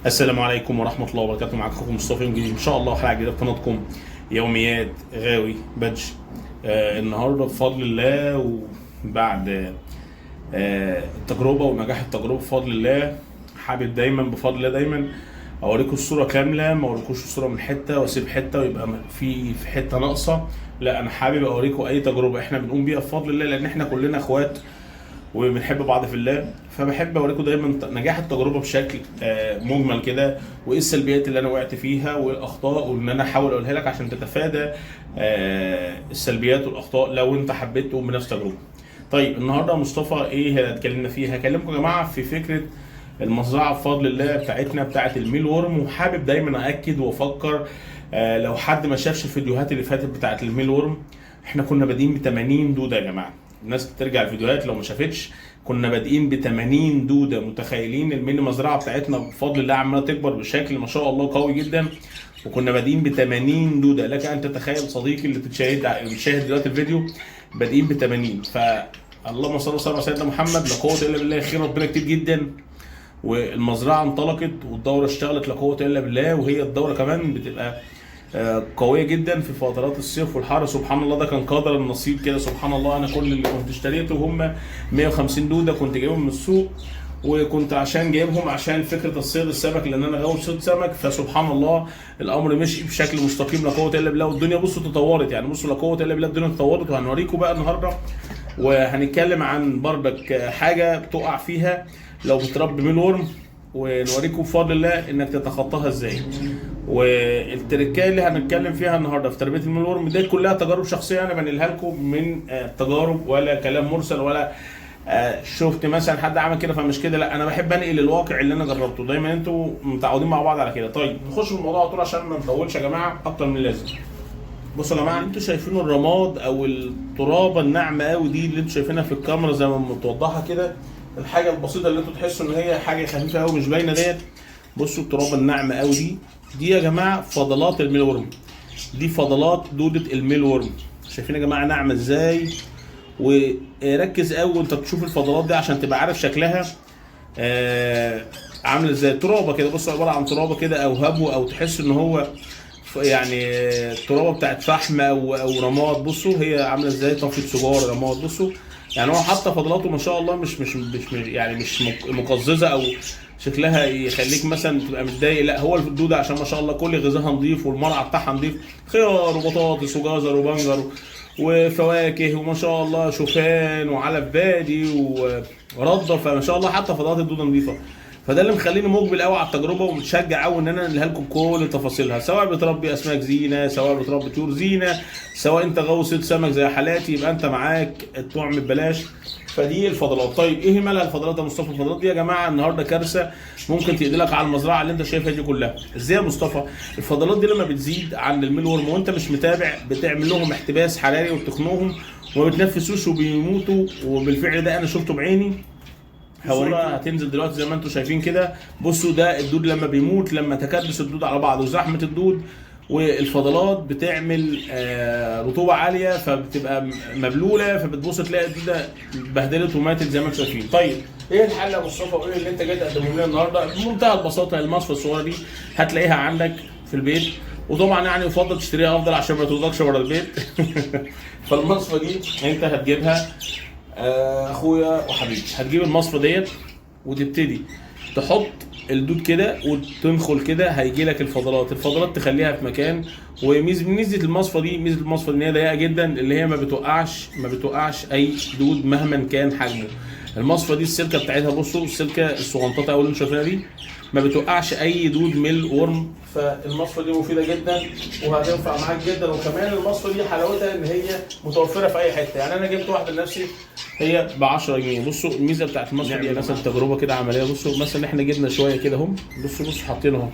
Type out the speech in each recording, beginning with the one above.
السلام عليكم ورحمة الله وبركاته. معاكم أخوكم مصطفى جديد إن شاء الله حلقة جديدة في قناتكم يوميات غاوي بادج. النهاردة بفضل الله وبعد التجربة ونجاح التجربة بفضل الله، حابب دايما بفضل الله دايما أوريكم الصورة كاملة، ما أوريكوش الصورة من حتة وأسيب حتة ويبقى في حتة ناقصة. لا، أنا حابب أوريكم أي تجربة إحنا بنقوم بيها بفضل الله، لأن إحنا كلنا إخوات وبنحب بعض في الله. فبحب اوريكم دايما نجاح التجربه بشكل مجمل كده، وايه السلبيات اللي انا وقعت فيها وايه الاخطاء، وان انا احاول اقولها لك عشان تتفادى السلبيات والاخطاء لو انت حبيت تقوم بنفس التجربه. طيب النهارده مصطفى ايه اتكلمنا فيها؟ هكلمكم يا جماعه في فكره المزرعه بفضل الله بتاعتنا بتاعت الميل ورم. وحابب دايما ااكد وافكر لو حد ما شافش الفيديوهات اللي فاتت بتاعت الميل ورم، احنا كنا بادئين ب 80 دوده يا جماعه. الناس بترجع الفيديوهات لو ما شافتش، كنا بادئين ب 80 دوده. متخيلين الميني مزرعه بتاعتنا بفضل الله عماله تكبر بشكل ما شاء الله قوي جدا، وكنا بادئين ب 80 دوده. لك ان تتخيل صديقي اللي بتشاهد دلوقتي الفيديو، بادئين ب 80. فاللهم صل وسلم على سيدنا محمد. لا قوه الا بالله، خير ربنا كتير جدا. والمزرعه انطلقت والدوره اشتغلت، لا قوه الا بالله. وهي الدوره كمان بتبقى قويه جدا في فترات الصيف والحر. سبحان الله، ده كان قدر النصيب كده. سبحان الله، انا كل اللي كنت اشتريته هم 150 دوده، كنت جايبهم من السوق، وكنت عشان جايبهم عشان فكره الصيد السمك، لان انا غاوي صيد سمك. فسبحان الله الامر مشي بشكل مستقيم، لا قوه الا بالله. والدنيا بصوا تطورت، يعني بصوا لا قوه الا بالله، الدنيا تطورت. وهنوريكم بقى النهارده، وهنتكلم عن بردك حاجه بتقع فيها لو بتربي ميل ورم، ونوريكم بفضل الله انك تتخطاها ازاي. والتركيه اللي هنتكلم فيها النهارده في تربيه الميل ورم دي كلها تجارب شخصيه انا بنقلها لكم من تجارب، ولا كلام مرسل، ولا شفت مثلا حد عمل كده فمش كده. لا، انا بحب انقل الواقع اللي انا جربته. دايما انتوا متعودين مع بعض على كده. طيب نخش في الموضوع على طول عشان ما نطولش يا جماعه اكتر من اللازم. بصوا يا جماعه، انتوا شايفين الرماد او الترابه الناعمه قوي دي اللي انتوا شايفينها في الكاميرا زي ما متوضحه كده، الحاجه البسيطه اللي انتوا تحسوا ان هي حاجه خفيفه قوي مش باينه ديت. بصوا الترابه الناعمه قوي دي يا جماعه فضلات الميل ورم. دي فضلات دوده الميل ورم. شايفين يا جماعه ناعمه ازاي؟ وركز قوي وانت بتشوف الفضلات دي عشان تبقى عارف شكلها عامله ازاي. ترابه كده، بصوا عباره عن ترابه كده او هبو، او تحس ان هو يعني الترابه بتاعت فحم او رماد. بصوا هي عامله ازاي، طفيه سجار رماد. بصوا يعني هو حتى فضلاته ما شاء الله مش يعني مش مقززه او شكلها يخليك مثلا تبقى متضايق. لا، هو الدوده عشان ما شاء الله كل غذائها نظيف والمرعى بتاعها نظيف، خيار وبطاطس وجزر وبنجر وفواكه وما شاء الله شوفان وعلف بادي ورده. فما شاء الله حتى فضلات الدوده نظيفه. فده اللي مخليني مقبل قوي على التجربه ومتشجع قوي ان انا انقلها لكم كل تفاصيلها، سواء بتربي اسماك زينه، سواء بتربي طيور زينه، سواء انت غاوي صيد سمك زي حالاتي، يبقى انت معاك الطعم ببلاش. فدي الفضلات. طيب ايه مالها الفضلات يا مصطفى؟ الفضلات دي يا جماعه النهارده كارثه ممكن تقلق على المزرعه اللي انت شايفها دي كلها. ازاي يا مصطفى؟ الفضلات دي لما بتزيد عند الميل ورم وانت مش متابع، بتعمل لهم احتباس حراري وبتخنقهم وما بتنفسوش وبيموتوا. وبالفعل ده انا شفته بعيني. الصورة هتنزل دلوقتي زي ما انتم شايفين كده. بصوا ده الدود لما بيموت، لما تكدس الدود على بعض وزحمه الدود والفضلات بتعمل رطوبه عاليه، فبتبقى مبلوله، فبتبص تلاقي الدوده اتبهدلت وماتت زي ما انتم شايفين. طيب ايه الحل يا مصطفى وايه اللي انت جاي تقدمه لنا النهارده؟ بمنتهى البساطه المصفى الصغيره دي هتلاقيها عندك في البيت، وطبعا يعني يفضل تشتريها افضل عشان ما ترضكش بره البيت. فالمصفى دي انت هتجيبها اخويا وحبيبي، هتجيب المصفى ديت وتبتدي تحط الدود كده وتنخل كده، هيجي لك الفضلات تخليها في مكان. ميزه المصفى دي ان هي ضيقه جدا، اللي هي ما بتوقعش اي دود مهما كان حجمه. المصفى دي السلكه بتاعتها، بصوا السلكه الصغنططه اللي انتم شايفينها دي ما بتوقعش اي دود ميل ورم. فالمصفى دي مفيده جدا وهتنفع معاك جدا. وكمان المصفى دي حلاوتها ان هي متوفره في اي حته. يعني انا جبت واحده لنفسي هي ب 10 جنيه. بصوا الميزه بتاعت المصفى دي مثلا تجربه كده عمليه. بصوا مثلا احنا جبنا شويه كده اهم، بصوا حاطينه اهو.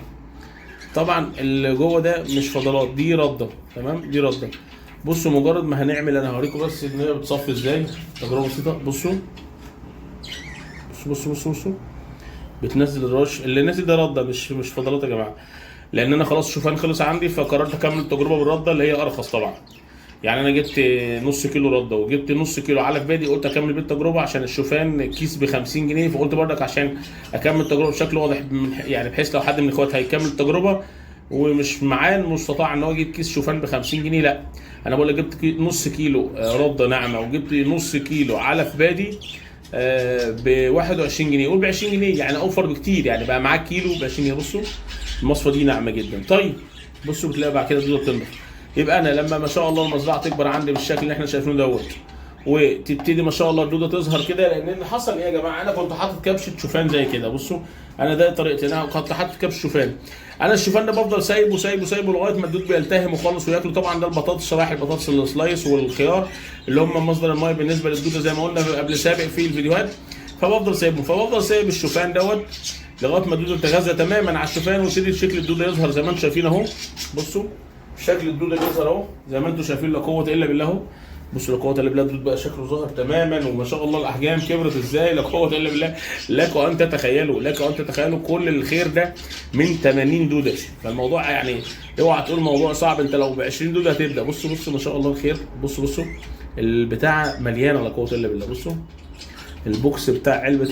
طبعا اللي جوه ده مش فضلات، دي رده. تمام، دي رده. بصوا مجرد ما هنعمل، انا هوريكم بس ان هي بتصفي ازاي، تجربه بسيطه. بصوا بتنزل الرش اللي نازل ده رده، مش فضلات يا جماعه، لان انا خلاص شوفان خلص عندي، فقررت اكمل التجربه بالرده اللي هي ارخص طبعا. يعني انا جبت نص كيلو رده وجبت نص كيلو علف بادي، قلت اكمل بالتجربه عشان الشوفان كيس ب 50 جنيه، فقلت برضك عشان اكمل التجربه بشكل واضح يعني بحيث لو حد من اخواتي هيكمل التجربه ومش معاه المستطاع ان هو يجيب كيس شوفان ب 50 جنيه، لا انا بقول لك جبت نص كيلو رده ناعمه وجبت نص كيلو علف بادي ب 21 جنيه، قول ب 20 جنيه يعني اوفر بكتير، يعني بقى معاك كيلو ب 20 جنيه. بصوا المصفى دي ناعمه جدا. طيب بصوا بتلاقي بعد كده الدوده بتنضف. يبقى انا لما ما شاء الله المزرعه تكبر عندي بالشكل اللي احنا شايفينه دوت وتبتدي ما شاء الله الدوده تظهر كده، لان اللي حصل ايه يا جماعه، انا كنت حاطط كبشه شوفان زي كده. بصوا انا ده طريقتي، انا كنت حاطط كبشه شوفان، انا الشوفان ده بفضل سايبه لغايه ما الدود بيلتهم وخالص وياكله. طبعا ده البطاطس، شرايح البطاطس السلايس والخيار اللي هم مصدر الميه بالنسبه للدوده زي ما قلنا قبل سابق في الفيديوهات، فبفضل سايب الشوفان دوت لغايه ما الدوده تتغذى تماما على الشوفان ويبتدي شكل الدوده يظهر زي ما انتم شايفين اهو. بصوا شكل الدوده بيظهر اهو زي ما انتم شايفين، لا قوه الا بالله اهو. بصوا لا قوه الا بالله، الدود بقى شكله ظهر تماما وما شاء الله الاحجام كبرت ازاي، لا قوه الا بالله. لك ان تتخيلوا كل الخير ده من 80 دوده، فالموضوع يعني اوعى تقول موضوع صعب، انت لو ب 20 دوده هتبدا. بصوا ما شاء الله الخير. بصوا البتاعه مليانه لا قوه الا بالله. بصوا البوكس بتاع علبه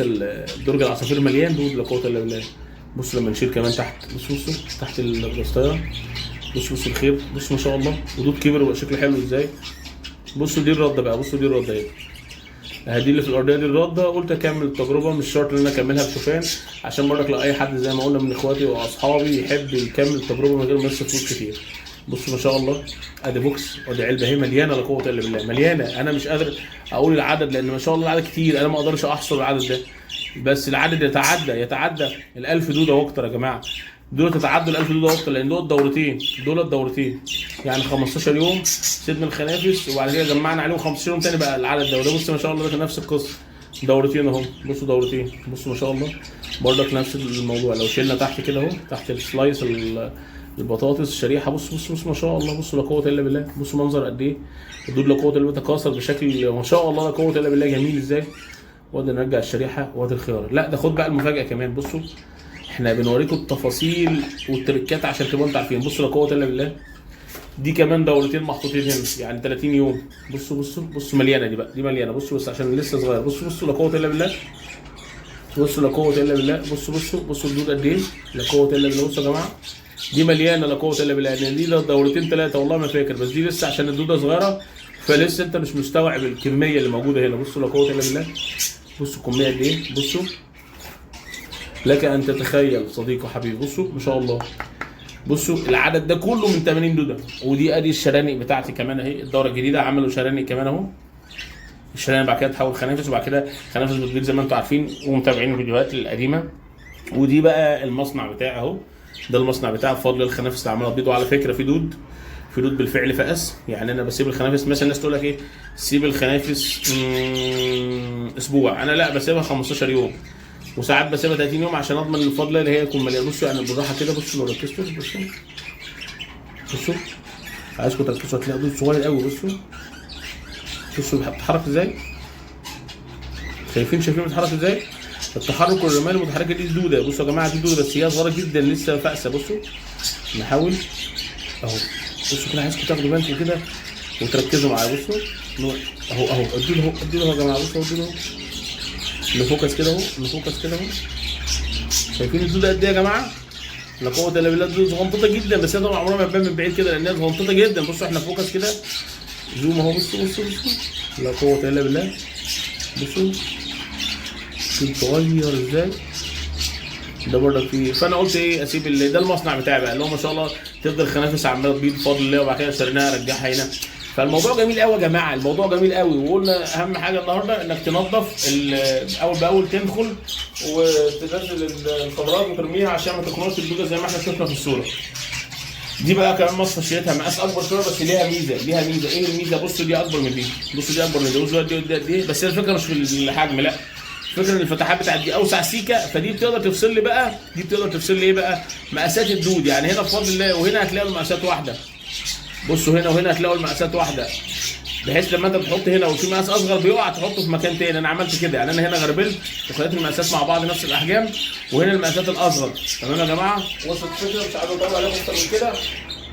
درج العصافير مليان دود لا قوه الا بالله. بصوا لما نشيل كمان تحت، بصوا تحت الغسطايه، بصوا الخير، بصوا ما شاء الله ودود كبر وبقى شكله حلو ازاي. بصوا دي الرده بقى، بصوا دي الرده اهي، دي اللي في الارضيه دي الرده. قلت اكمل التجربه، مش شرط ان انا اكملها بشوفان عشان برضك لو اي حد زي ما قلنا من اخواتي واصحابي يحب يكمل التجربه من غير ما يصرف فلوس كتير. بصوا ما شاء الله ادي بوكس وادي علبه اهي مليانه لا قوه الا بالله، مليانه. انا مش قادر اقول العدد لان ما شاء الله العدد كتير، انا ما اقدرش احصر العدد ده، بس العدد يتعدى ال1000 دوده واكتر يا جماعه. دول تتعدوا ال1000 دوده واكتر لان دول دورتين يعني 15 يوم سيبنا الخنافس وبعد كده جمعنا عليهم 15 يوم تاني بقى العدد ده. وده بص ما شاء الله ده كان نفس القصه، دورتين اهو. بصوا دورتين، بصوا ما شاء الله برضك نفس الموضوع. لو شلنا تحت كده اهو، تحت السلايس البطاطس الشريحه، بصوا ما شاء الله، بصوا لا قوه الا بالله. بصوا منظر قد ايه الدود لا قوه الا بالله، تكاثر بشكل ما شاء الله لا قوه الا بالله جميل ازاي. وادي نرجع الشريحه وادي الخيار. لا ده خد بقى المفاجاه كمان. بصوا احنا بنوريكم التفاصيل والتركات عشان تبقوا انتوا عارفين. بصوا لا قوه الا بالله، دي كمان دورتين محطوطين هنا يعني 30 يوم. بصوا مليانه دي بقى، دي مليانه. بصوا بس عشان لسه صغير. بصوا لا قوه الا بالله، بصوا لا قوه الا بالله. بصوا الدود قد ايه لا قوه الا بالله. بصوا يا جماعه دي مليانه لا قوه الا بالله، يعني دي دورتين ثلاثه والله ما فاكر، بس دي لسه عشان الدوده صغيره فلسه انت مش مستوعب الكميه اللي موجوده هنا. بصوا لا قوه الا بالله، بصوا الكميه قد ايه. بصوا لك ان تتخيل صديقي وحبيبي. بصوا ما شاء الله، بصوا العدد ده كله من 80 دوده. ودي ادي الشرانق بتاعتي كمان اهي، الدوره الجديده عملوا شرانق كمان اهو. الشرانق بعد كده تحول خنافس وبعد كده خنافس بتبيض زي ما انتم عارفين ومتابعين الفيديوهات القديمه. ودي بقى المصنع بتاعي اهو، ده المصنع بتاعي بفضل الخنافس اللي عماله تبيض. وعلى فكره في دود بالفعل فقس، يعني انا بسيب الخنافس مثلا الناس تقول لك ايه سيب الخنافس اسبوع، انا لا بسيبها 15 يوم وساعات بسيبها 30 يوم عشان اضمن الفضله اللي هي تكون مليانه. بصوا يعني بالراحه كده، بصوا لو ركزتوا بصوا عايزكم تركزوا هتلاقوا دود صغير قوي. بصوا بتتحرك ازاي، شايفين بتتحرك ازاي. التحرك والرمال المتحركه دي دوده. بصوا يا جماعه دي دوده بس هي صغيره جدا لسه فاقسه. بصوا نحاول اهو، بصوا كده عايزكم تاخدوا بالكم كده وتركزوا معايا. بصوا اهو ادوا له يا جماعه. بصوا ادوا له نفوكس كده اهو، شايفين الدوده قد ايه يا جماعه؟ لا قوه الا بالله. الدوده صغنططه جدا بس هي طبعا عمرها ما تبان من بعيد كده لانها صغنططه جدا. بصوا احنا فوكس كده زوم اهو. بصوا لا قوه الا بالله. بصوا صغير ازاي ده برضك فيه. فانا قلت ايه اسيب ده المصنع بتاعي بقى اللي هو ما شاء الله تفضل الخنافس عماله تبيض بفضل الله، وبعد كده اشتريناها ارجعها هنا. فالموضوع جميل قوي يا جماعه، الموضوع جميل قوي. وقلنا اهم حاجه النهارده انك تنظف اول باول، تدخل وتنزل الخضروات وترميها عشان ما تكونش الدوده زي ما احنا شفنا في الصوره. دي بقى كمان مصفى شيلتها مقاس اكبر شويه بس ليها ميزه. ايه الميزه؟ بصوا دي اكبر من دي، بصوا دي قد ايه. بس الفكره مش في الحجم، لا الفكره ان الفتحات بتاعت دي اوسع سيكه، فدي بتقدر تفصل لي بقى، ايه بقى مقاسات الدود. يعني هنا بفضل الله وهنا هتلاقوا المقاسات واحده. بصوا هنا وهنا هتلاقوا المقاسات واحده، بحيث لما انت بتحط هنا وفي مقاس اصغر بيقع تحطه في مكان تاني. انا عملت كده، يعني انا هنا غربلت وخليت المقاسات مع بعض نفس الاحجام، وهنا المقاسات الاصغر. تمام يا جماعه؟ وصلت الفكره؟ مش عايز اطول عليكم اكتر من كده،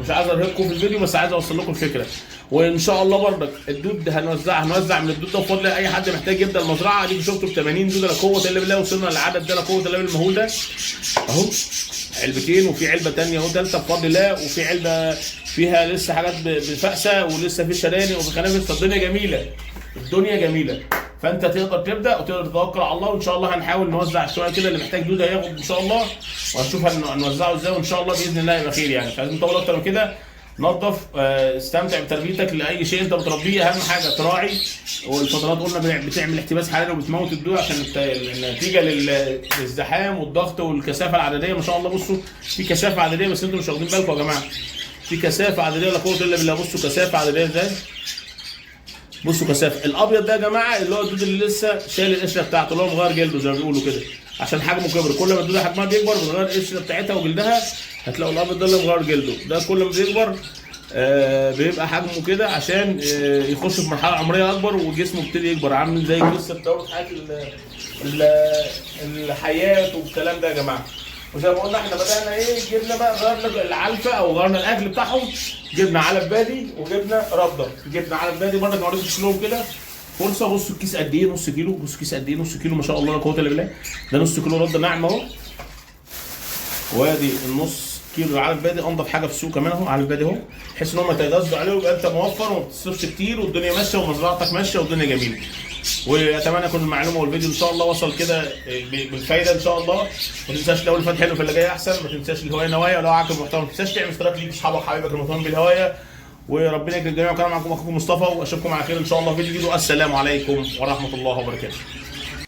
مش عايز ارهقكم في الفيديو بس عايز اوصل لكم الفكره. وان شاء الله برضك الدود هنوزع من الدود ده بفضل الله. اي حد محتاج يبدا المزرعه دي شفته ب 80 دوده، لا قوه الا بالله، وصلنا للعدد ده لا قوه الا بالمهول ده اهو. علبتين، وفي علبه ثانيه اهو ثالثه بفضل الله، وفي علبه فيها لسه حاجات بفأسه، ولسه في شراني وفي خنافس. فالدنيا جميله، الدنيا جميله. فانت تقدر تبدا وتقدر تتوكل على الله، وان شاء الله هنحاول نوزع شويه كده، اللي محتاج دوده ياخد ان شاء الله، وهنشوف هنوزعه ازاي، وان شاء الله باذن الله يبقى خير يعني. مش عايزين نطول اكتر من كده. نظف، استمتع بتربيتك لاي شيء انت بتربيه. اهم حاجه تراعي، والفترات قلنا بتعمل احتباس حراري وبتموت الدود عشان النتيجه للازدحام والضغط والكثافه العدديه. ما شاء الله بصوا في كثافه عدديه، بس انتم مش واخدين بالكم يا جماعه. في كثافه عدديه لا قوه الا بالله. بصوا كثافه عدديه ازاي، بصوا كثافه. الابيض ده يا جماعه اللي هو الدود اللي لسه شايل القشره بتاعته، اللي هو مغير جلده زي ما بيقولوا كده، عشان حجمه كبر. كل ما الدوده حجمها بيكبر بتغير القشره بتاعتها وجلدها. هتلاقوا الابيض ده اللي مغير جلده، ده كل ما بيكبر بيبقى حجمه كده عشان يخش في مرحله عمريه اكبر وجسمه بيبتدي يكبر، عامل زي قصه دوره حياه الحياه والكلام ده يا جماعه. وزي ما قلنا احنا بدانا ايه، جبنا بقى غيرنا العلفه او غيرنا الاكل بتاعهم، جبنا علف بادي وجبنا رده. جبنا علف بادي برضه نوريكم شكلهم كده فرصه. بصوا الكيس قد ايه، نص كيلو. بصوا الكيس قد ايه، نص كيلو ما شاء الله لا قوه الا بالله. ده نص كيلو رده ناعمه اهو، وادي النص كيلو علف بادي، انضف حاجه في السوق كمان اهو علف بادي اهو، بحيث ان هم يتغذوا عليه ويبقى انت موفر وما بتصرفش كتير، والدنيا ماشيه ومزرعتك ماشيه والدنيا جميله. واتمنى يكون المعلومه والفيديو ان شاء الله وصل كده بالفايده ان شاء الله. ما تنساش لو الفات حلو في اللي جاي احسن، ما تنساش الهوايه نوايا، ولو عجبك المحتوى ما تنساش تعمل اشتراك ليك اصحابك وحبايبك المهتمين بالهوايه. وربنا يكرم الجميع. وكان معكم اخوكم مصطفى، واشوفكم على خير ان شاء الله في فيديو جديد. والسلام عليكم ورحمه الله وبركاته.